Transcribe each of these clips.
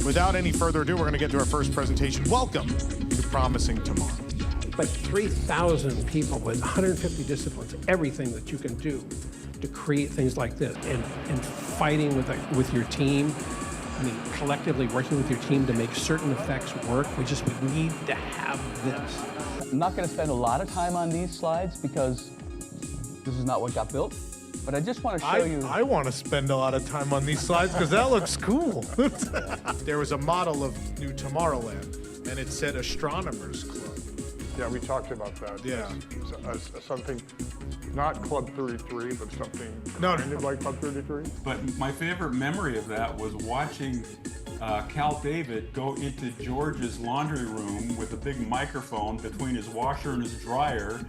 Without any further ado, we're going to get to our first presentation. Welcome to Promising Tomorrow. But 3,000 people with 150 disciplines, everything that you can do to create things like this, and fighting with your team. I mean, collectively working with your team to make certain effects work. We need to have this. I'm not going to spend a lot of time on these slides because this is not what got built. But I just want to show you. I want to spend a lot of time on these slides because that looks cool. There was a model of New Tomorrowland, and it said Astronomers Club. Yeah, we talked about that. Yeah. As something, not Club 33, but something kind of like Club 33. But my favorite memory of that was watching Cal David go into George's laundry room with a big microphone between his washer and his dryer,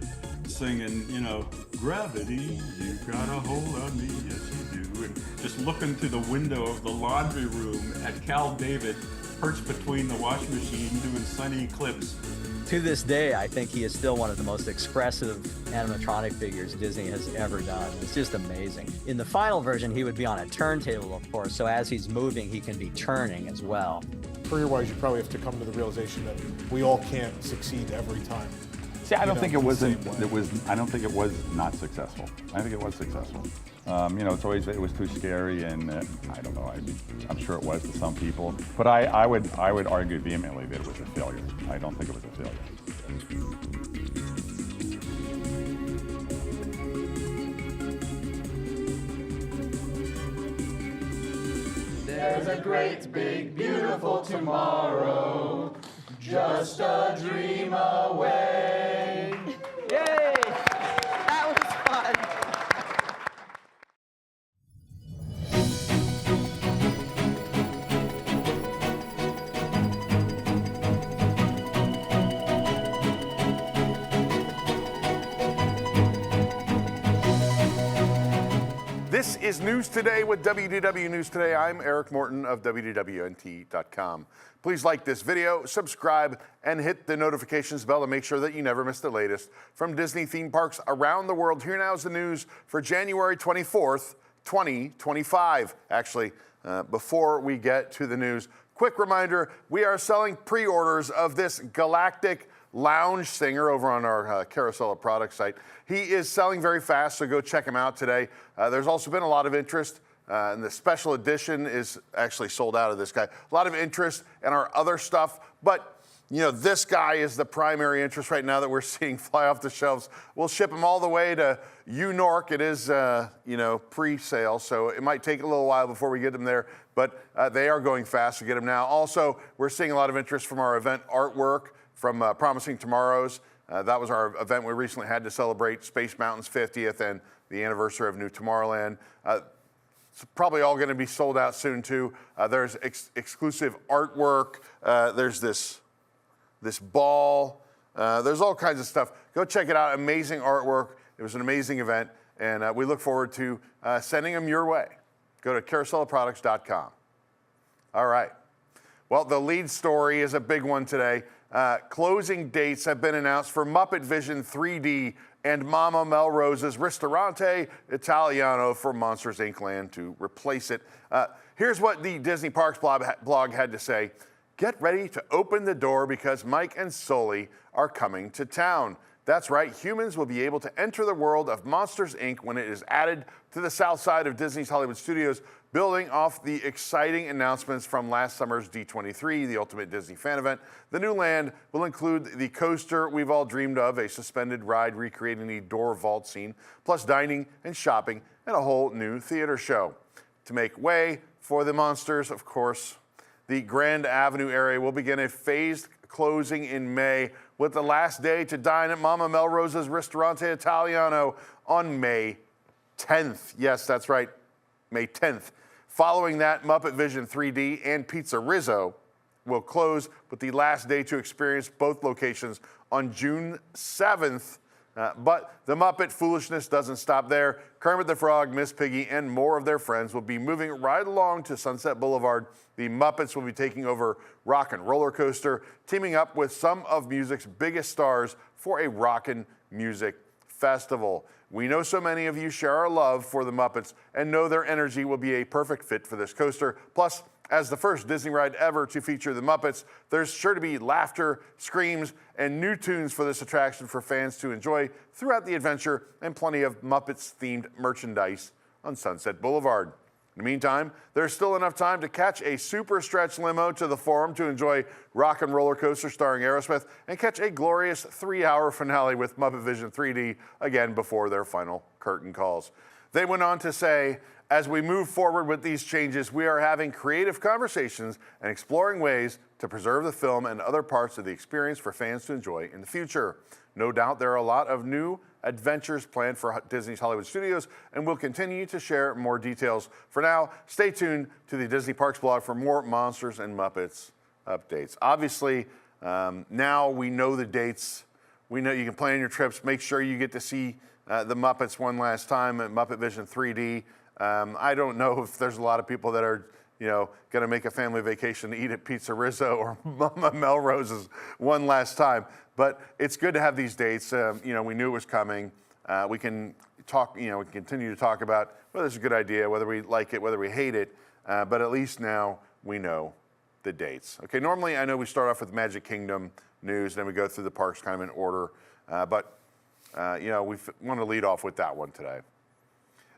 singing, you know, "Gravity, you got a hold on me, yes you do," and just looking through the window of the laundry room at Cal David perched between the washing machine doing sunny clips. To this day, I think he is still one of the most expressive animatronic figures Disney has ever done. It's just amazing. In the final version, he would be on a turntable, of course, so as he's moving, he can be turning as well. Career-wise, you probably have to come to the realization that we all can't succeed every time. See, I don't think it wasn't. I don't think it was not successful. I think it was successful. You know, it was too scary, and I don't know. I'm sure it was to some people, but I would argue vehemently that it was a failure. I don't think it was a failure. There's a great, big, beautiful tomorrow, just a dream away. Yay! That was fun. This is News Today with WDW News Today. I'm Eric Morton of WDWNT.com. Please like this video, subscribe, and hit the notifications bell to make sure that you never miss the latest from Disney theme parks around the world. Here now is the news for January 24th, 2025. Actually, before we get to the news, quick reminder, we are selling pre-orders of this galactic lounge singer over on our Carousel of Products site. He is selling very fast, so go check him out today. There's also been a lot of interest, and the special edition is actually sold out of this guy. A lot of interest in our other stuff, but you know, this guy is the primary interest right now that we're seeing fly off the shelves. We'll ship him all the way to York. It is, you know, pre-sale, so it might take a little while before we get them there, but they are going fast to get them now. Also, we're seeing a lot of interest from our event artwork from Promising Tomorrows. That was our event we recently had to celebrate Space Mountain's 50th and the anniversary of New Tomorrowland. It's probably all going to be sold out soon too. There's exclusive artwork. There's this ball. There's all kinds of stuff. Go check it out. Amazing artwork. It was an amazing event, and we look forward to sending them your way. Go to carouselofproducts.com. All right. Well, the lead story is a big one today. Closing dates have been announced for MuppetVision 3D and Mama Melrose's Ristorante Italiano for Monsters Inc. Land to replace it. Here's what the Disney Parks blog had to say. Get ready to open the door because Mike and Sully are coming to town. That's right, humans will be able to enter the world of Monsters Inc. when it is added to the south side of Disney's Hollywood Studios, building off the exciting announcements from last summer's D23, the Ultimate Disney Fan Event. The new land will include the coaster we've all dreamed of, a suspended ride recreating the door vault scene, plus dining and shopping, and a whole new theater show. To make way for the monsters, of course, the Grand Avenue area will begin a phased closing in May, with the last day to dine at Mama Melrose's Ristorante Italiano on May 10th. Yes, that's right, May 10th. Following that, MuppetVision 3D and PizzeRizzo will close, with the last day to experience both locations on June 7th. But the Muppet foolishness doesn't stop there. Kermit the Frog, Miss Piggy, and more of their friends will be moving right along to Sunset Boulevard. The Muppets will be taking over Rock and Roller Coaster, teaming up with some of music's biggest stars for a Rockin' Music Festival. We know so many of you share our love for the Muppets and know their energy will be a perfect fit for this coaster. Plus, As the first Disney ride ever to feature the Muppets, there's sure to be laughter, screams, and new tunes for this attraction for fans to enjoy throughout the adventure, and plenty of Muppets-themed merchandise on Sunset Boulevard. In the meantime, there's still enough time to catch a super stretch limo to the Forum to enjoy Rock and Roller Coaster starring Aerosmith, and catch a glorious 3-hour finale with MuppetVision 3D again before their final curtain calls. They went on to say, as we move forward with these changes, we are having creative conversations and exploring ways to preserve the film and other parts of the experience for fans to enjoy in the future. No doubt there are a lot of new adventures planned for Disney's Hollywood Studios, and we'll continue to share more details. For now, stay tuned to the Disney Parks blog for more Monsters and Muppets updates. Obviously, now we know the dates. We know you can plan your trips. Make sure you get to see the Muppets one last time at MuppetVision 3D. I don't know if there's a lot of people that are, going to make a family vacation to eat at PizzeRizzo or Mama Melrose's one last time. But it's good to have these dates. We knew it was coming. We can talk, we can continue to talk about whether it's a good idea, whether we like it, whether we hate it. But at least now we know the dates. Okay, normally I know we start off with Magic Kingdom news, then we go through the parks kind of in order. But we want to lead off with that one today.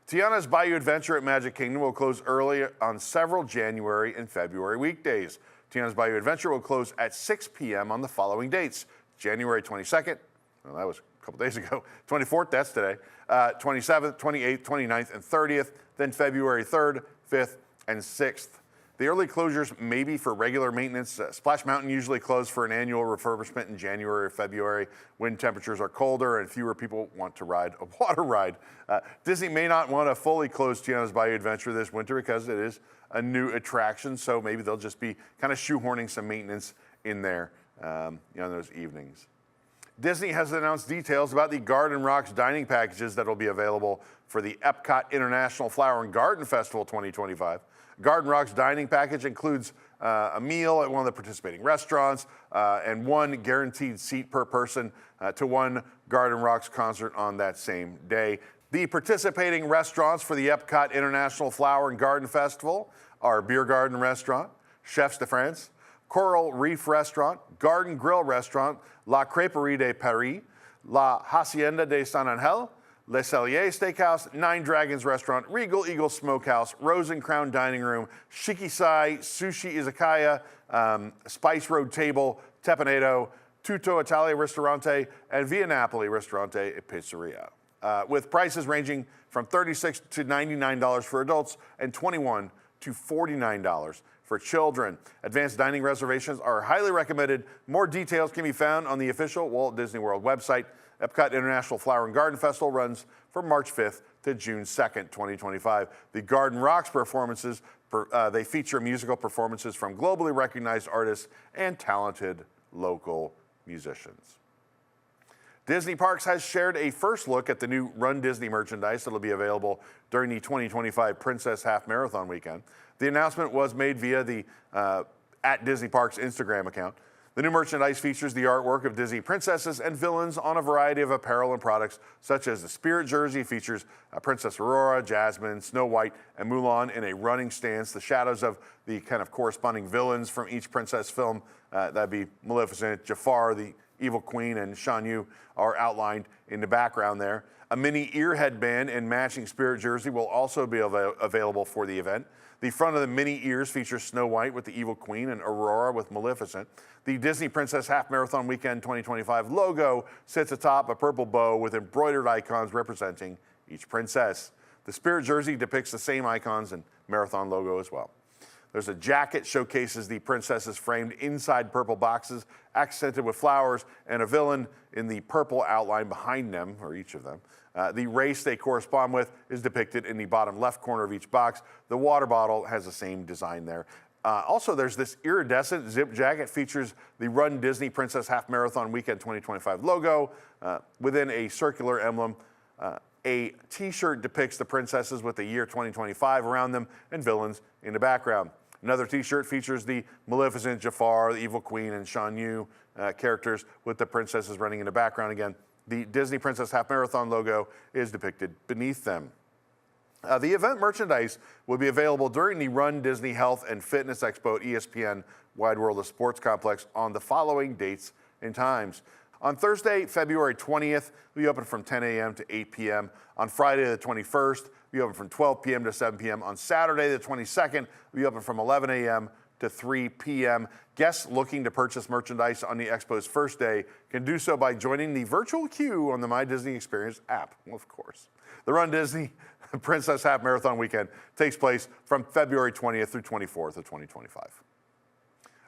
Tiana's Bayou Adventure at Magic Kingdom will close early on several January and February weekdays. Tiana's Bayou Adventure will close at 6 p.m. on the following dates: January 22nd, well, that was a couple days ago, 24th, that's today, 27th, 28th, 29th, and 30th, then February 3rd, 5th, and 6th. The early closures may be for regular maintenance. Splash Mountain usually closed for an annual refurbishment in January or February when temperatures are colder and fewer people want to ride a water ride. Disney may not want to fully close Tiana's Bayou Adventure this winter because it is a new attraction, so maybe they'll just be kind of shoehorning some maintenance in there, in those evenings. Disney has announced details about the Garden Rocks dining packages that will be available for the EPCOT International Flower and Garden Festival 2025. Garden Rocks dining package includes a meal at one of the participating restaurants and one guaranteed seat per person to one Garden Rocks concert on that same day. The participating restaurants for the EPCOT International Flower and Garden Festival are Beer Garden Restaurant, Chefs de France, Coral Reef Restaurant, Garden Grill Restaurant, La Crêperie de Paris, La Hacienda de San Angel, Le Cellier Steakhouse, Nine Dragons Restaurant, Regal Eagle Smokehouse, Rose and Crown Dining Room, Shikisai Sushi Izakaya, Spice Road Table, Tepanedo, Tutto Italia Ristorante, and Via Napoli Ristorante e Pizzeria. With prices ranging from $36 to $99 for adults and $21 to $49 for children. Advanced dining reservations are highly recommended. More details can be found on the official Walt Disney World website. EPCOT International Flower and Garden Festival runs from March 5th to June 2nd, 2025. The Garden Rocks performances, they feature musical performances from globally recognized artists and talented local musicians. Disney Parks has shared a first look at the new Run Disney merchandise that will be available during the 2025 Princess Half Marathon weekend. The announcement was made via the at Disney Parks Instagram account. The new merchandise features the artwork of Disney princesses and villains on a variety of apparel and products, such as the Spirit jersey features Princess Aurora, Jasmine, Snow White, and Mulan in a running stance. The shadows of the kind of corresponding villains from each princess film, that'd be Maleficent, Jafar, the Evil Queen, and Shan Yu, are outlined in the background there. A mini ear headband and matching Spirit jersey will also be available for the event. The front of the mini ears features Snow White with the Evil Queen and Aurora with Maleficent. The Disney Princess Half Marathon Weekend 2025 logo sits atop a purple bow with embroidered icons representing each princess. The Spirit jersey depicts the same icons and marathon logo as well. There's a jacket showcases the princesses framed inside purple boxes, accented with flowers, and a villain in the purple outline behind them, or each of them. The race they correspond with is depicted in the bottom left corner of each box. The water bottle has the same design there. Also, there's this iridescent zip jacket, features the Run Disney Princess Half Marathon Weekend 2025 logo within a circular emblem. A t-shirt depicts the princesses with the year 2025 around them and villains in the background. Another t-shirt features the Maleficent, Jafar, the Evil Queen, and Shan Yu characters with the princesses running in the background again. The Disney Princess Half Marathon logo is depicted beneath them. The event merchandise will be available during the Run Disney Health and Fitness Expo at ESPN Wide World of Sports Complex on the following dates and times. On Thursday, February 20th, we open from 10 a.m. to 8 p.m. On Friday, the 21st, we open from 12 p.m. to 7 p.m. On Saturday, the 22nd, we open from 11 a.m. to 3 p.m. Guests looking to purchase merchandise on the Expo's first day can do so by joining the virtual queue on the My Disney Experience app, well, of course. The Run Disney Princess Half Marathon Weekend takes place from February 20th through 24th of 2025.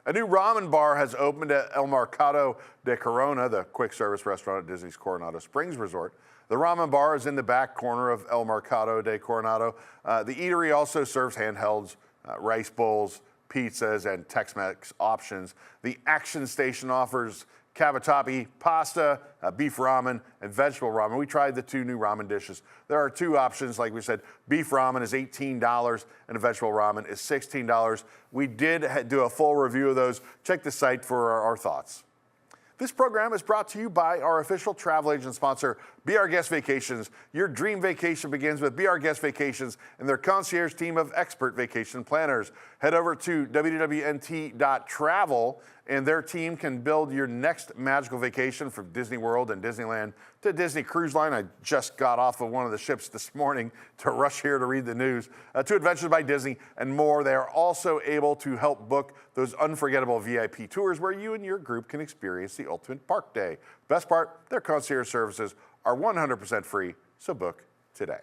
A new ramen bar has opened at El Mercado de Corona, the quick service restaurant at Disney's Coronado Springs Resort. The ramen bar is in the back corner of El Mercado de Coronado. The eatery also serves handhelds, rice bowls, pizzas, and Tex-Mex options. The Action Station offers cavatappi, pasta, beef ramen, and vegetable ramen. We tried the two new ramen dishes. There are two options, like we said. Beef ramen is $18 and a vegetable ramen is $16. We did do a full review of those. Check the site for our thoughts. This program is brought to you by our official travel agent sponsor, Be Our Guest Vacations. Your dream vacation begins with Be Our Guest Vacations and their concierge team of expert vacation planners. Head over to www.nt.travel and their team can build your next magical vacation from Disney World and Disneyland to Disney Cruise Line. I just got off of one of the ships this morning to rush here to read the news. To Adventures by Disney and more. They are also able to help book those unforgettable VIP tours where you and your group can experience the ultimate park day. Best part, their concierge services are 100% free, so book today.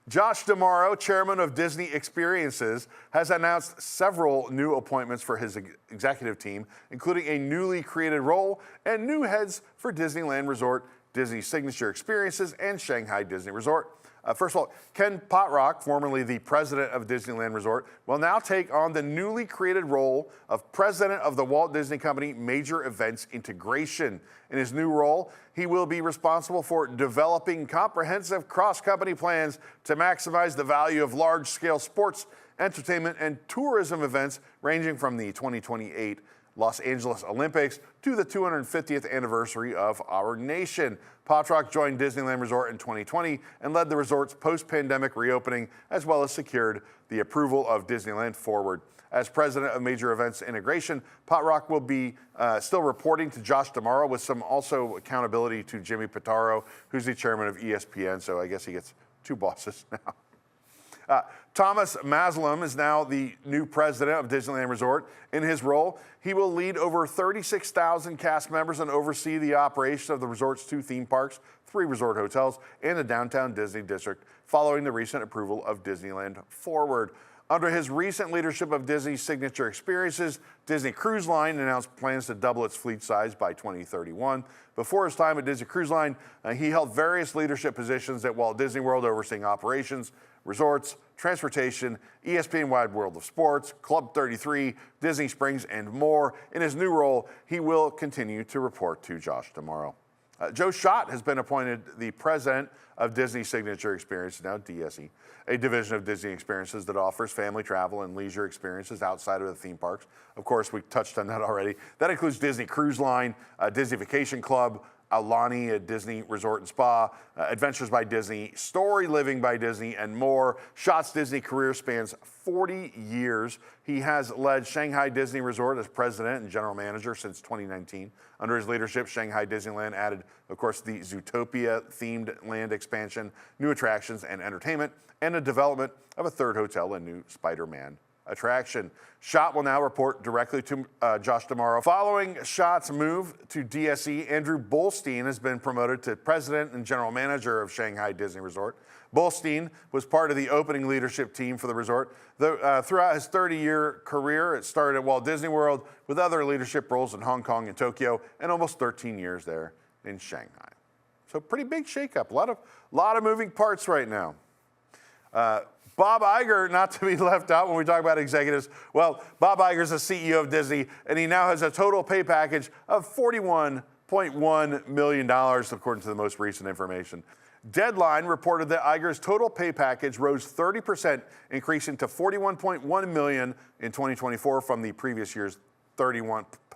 Josh D'Amaro, chairman of Disney Experiences, has announced several new appointments for his executive team, including a newly created role and new heads for Disneyland Resort, Disney Signature Experiences, and Shanghai Disney Resort. First of all, Ken Potrock, formerly the president of Disneyland Resort, will now take on the newly created role of president of the Walt Disney Company Major Events Integration. In his new role, he will be responsible for developing comprehensive cross-company plans to maximize the value of large-scale sports, entertainment, and tourism events ranging from the 2028 Los Angeles Olympics to the 250th anniversary of our nation. Potrock joined Disneyland Resort in 2020 and led the resort's post-pandemic reopening, as well as secured the approval of DisneylandForward. As president of Major Events Integration, Potrock will be still reporting to Josh D'Amaro with some also accountability to Jimmy Pitaro, who's the chairman of ESPN, so I guess he gets two bosses now. Thomas Maslam is now the new president of Disneyland Resort. In his role, he will lead over 36,000 cast members and oversee the operation of the resort's 2 theme parks, 3 resort hotels, and the downtown Disney district, following the recent approval of DisneylandForward. Under his recent leadership of Disney's Signature Experiences, Disney Cruise Line announced plans to double its fleet size by 2031. Before his time at Disney Cruise Line, he held various leadership positions at Walt Disney World, overseeing operations, resorts, transportation, ESPN Wide World of Sports, Club 33, Disney Springs, and more. In his new role, he will continue to report to Josh D'Amaro. Joe Schott has been appointed the president of Disney Signature Experiences, now DSE, a division of Disney Experiences that offers family travel and leisure experiences outside of the theme parks. Of course, we touched on that already. That includes Disney Cruise Line, Disney Vacation Club, Aulani at Disney Resort and Spa, Adventures by Disney, Story Living by Disney, and more. Schott's Disney career spans 40 years. He has led Shanghai Disney Resort as president and general manager since 2019. Under his leadership, Shanghai Disneyland added, of course, the Zootopia-themed land expansion, new attractions and entertainment, and the development of a 3rd hotel and new Spider-Man attraction. Schott will now report directly to Josh D'Amaro. Following Schott's move to DSE, Andrew Bolstein has been promoted to president and general manager of Shanghai Disney Resort. Bolstein was part of the opening leadership team for the resort. Throughout his 30-year career, it started at Walt Disney World with other leadership roles in Hong Kong and Tokyo, and almost 13 years there in Shanghai. So pretty big shakeup. A lot of moving parts right now. Bob Iger, not to be left out when we talk about executives. Well, Bob Iger is the CEO of Disney, and he now has a total pay package of $41.1 million, according to the most recent information. Deadline reported that Iger's total pay package rose 30%, increasing to $41.1 million in 2024 from the previous year's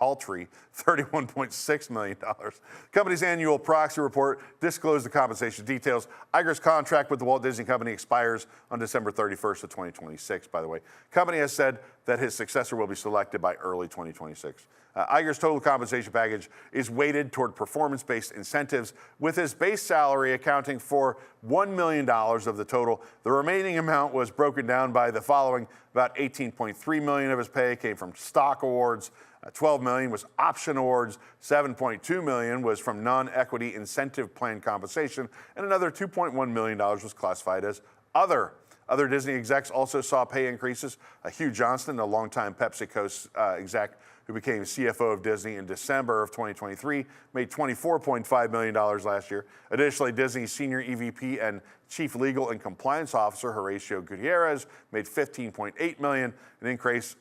paltry $31.6 million. The company's annual proxy report disclosed the compensation details. Iger's contract with the Walt Disney Company expires on December 31st of 2026, by the way. The company has said that his successor will be selected by early 2026. Iger's total compensation package is weighted toward performance-based incentives, with his base salary accounting for $1 million of the total. The remaining amount was broken down by the following. About $18.3 million of his pay came from stock awards, $12 million was option awards, $7.2 million was from non-equity incentive plan compensation, and another $2.1 million was classified as other. Other Disney execs also saw pay increases. Hugh Johnston, a longtime PepsiCo exec who became CFO of Disney in December of 2023, made $24.5 million last year. Additionally, Disney's senior EVP and Chief Legal and Compliance Officer, Horacio Gutierrez, made $15.8 million, an increase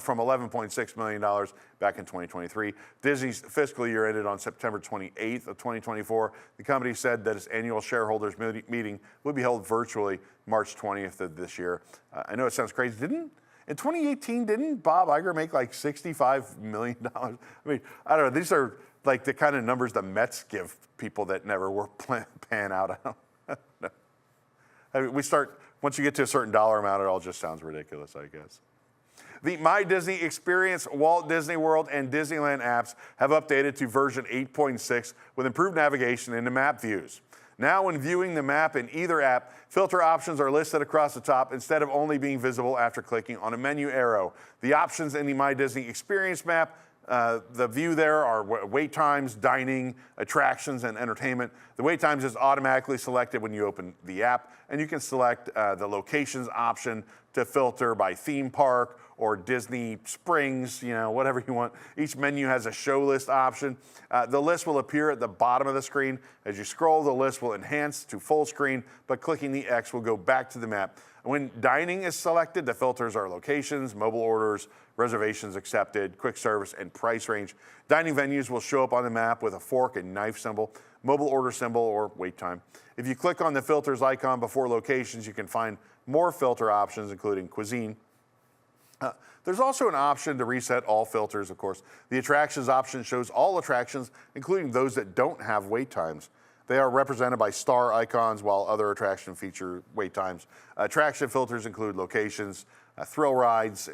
from $11.6 million back in 2023. Disney's fiscal year ended on September 28th of 2024. The company said that its annual shareholders meeting will be held virtually March 20th of this year. I know it sounds crazy. In 2018, didn't Bob Iger make like $65 million? I mean, I don't know. These are like the kind of numbers the Mets give people that never pan out. I don't know. I mean, once you get to a certain dollar amount, it all just sounds ridiculous, I guess. The My Disney Experience, Walt Disney World, and Disneyland apps have updated to version 8.6 with improved navigation into map views. Now, when viewing the map in either app, filter options are listed across the top instead of only being visible after clicking on a menu arrow. The options in the My Disney Experience map, the view there are wait times, dining, attractions, and entertainment. The wait times is automatically selected when you open the app, and you can select the locations option to filter by theme park or Disney Springs, whatever you want. Each menu has a show list option. The list will appear at the bottom of the screen. As you scroll, the list will enhance to full screen, but clicking the X will go back to the map. When dining is selected, the filters are locations, mobile orders, reservations accepted, quick service, and price range. Dining venues will show up on the map with a fork and knife symbol, mobile order symbol, or wait time. If you click on the filters icon before locations, you can find more filter options, including cuisine. There's also an option to reset all filters, of course. The attractions option shows all attractions, including those that don't have wait times. They are represented by star icons, while other attractions feature wait times. Attraction filters include locations, thrill rides,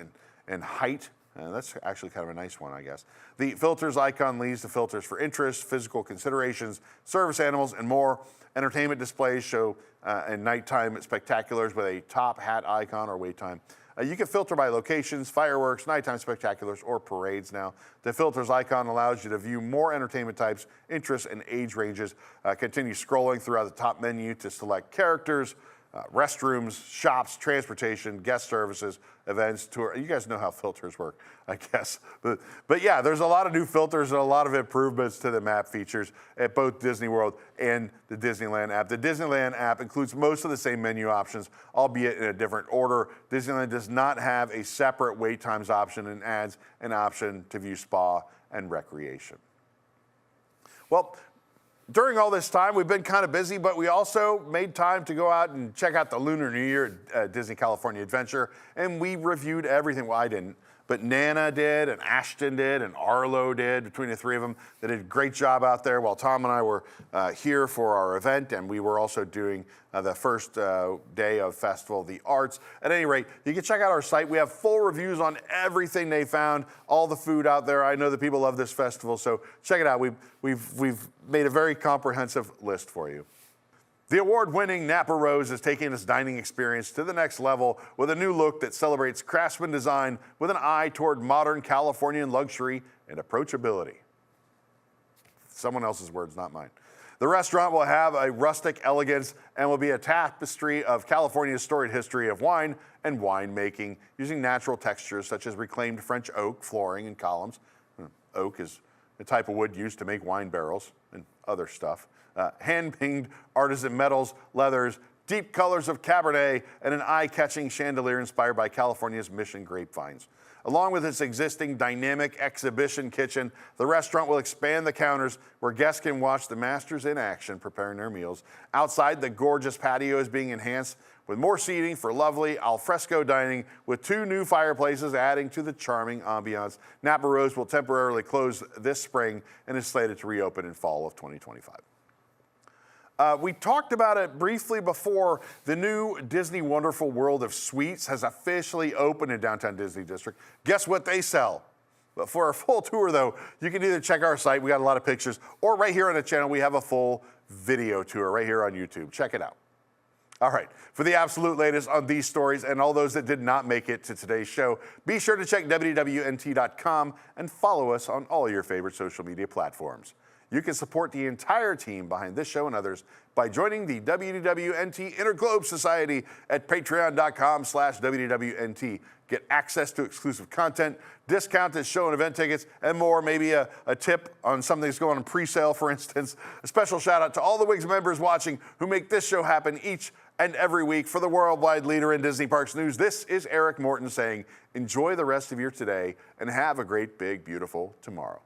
and height. That's actually kind of a nice one, I guess. The filters icon leads to filters for interest, physical considerations, service animals, and more. Entertainment displays show and nighttime spectaculars with a top hat icon or wait time. You can filter by locations, fireworks, nighttime spectaculars, or parades now. The filters icon allows you to view more entertainment types, interests, and age ranges. Continue scrolling throughout the top menu to select characters, restrooms, shops, transportation, guest services, events, tour. You guys know how filters work, I guess. But yeah, there's a lot of new filters and a lot of improvements to the map features at both Disney World and the Disneyland app. The Disneyland app includes most of the same menu options, albeit in a different order. Disneyland does not have a separate wait times option and adds an option to view spa and recreation. Well, during all this time, we've been kind of busy, but we also made time to go out and check out the Lunar New Year at Disney California Adventure, and we reviewed everything. Well, I didn't, but Nana did, and Ashton did, and Arlo did. Between the three of them, they did a great job out there while Tom and I were here for our event, and we were also doing the first day of Festival of the Arts. At any rate, you can check out our site. We have full reviews on everything they found, all the food out there. I know that people love this festival, so check it out. We've made a very comprehensive list for you. The award-winning Napa Rose is taking its dining experience to the next level with a new look that celebrates craftsman design with an eye toward modern Californian luxury and approachability. Someone else's words, not mine. The restaurant will have a rustic elegance and will be a tapestry of California's storied history of wine and winemaking, using natural textures such as reclaimed French oak flooring and columns. Oak is the type of wood used to make wine barrels and other stuff. Hand-painted artisan metals, leathers, deep colors of Cabernet, and an eye-catching chandelier inspired by California's mission grapevines. Along with its existing dynamic exhibition kitchen, the restaurant will expand the counters where guests can watch the masters in action preparing their meals. Outside, the gorgeous patio is being enhanced with more seating for lovely alfresco dining with 2 new fireplaces adding to the charming ambiance. Napa Rose will temporarily close this spring and is slated to reopen in fall of 2025. We talked about it briefly before. The new Disney Wonderful World of Suites has officially opened in downtown Disney District. Guess what they sell? But for a full tour, though, you can either check our site, we got a lot of pictures, or right here on the channel, we have a full video tour right here on YouTube. Check it out. All right, for the absolute latest on these stories and all those that did not make it to today's show, be sure to check WDWNT.com and follow us on all your favorite social media platforms. You can support the entire team behind this show and others by joining the WDWNT Interglobe Society at patreon.com/WDWNT. Get access to exclusive content, discounted show and event tickets, and more. Maybe a tip on something that's going on pre-sale, for instance. A special shout out to all the WIGS members watching who make this show happen each and every week. For the worldwide leader in Disney Parks news, this is Eric Morton saying, enjoy the rest of your today and have a great, big, beautiful tomorrow.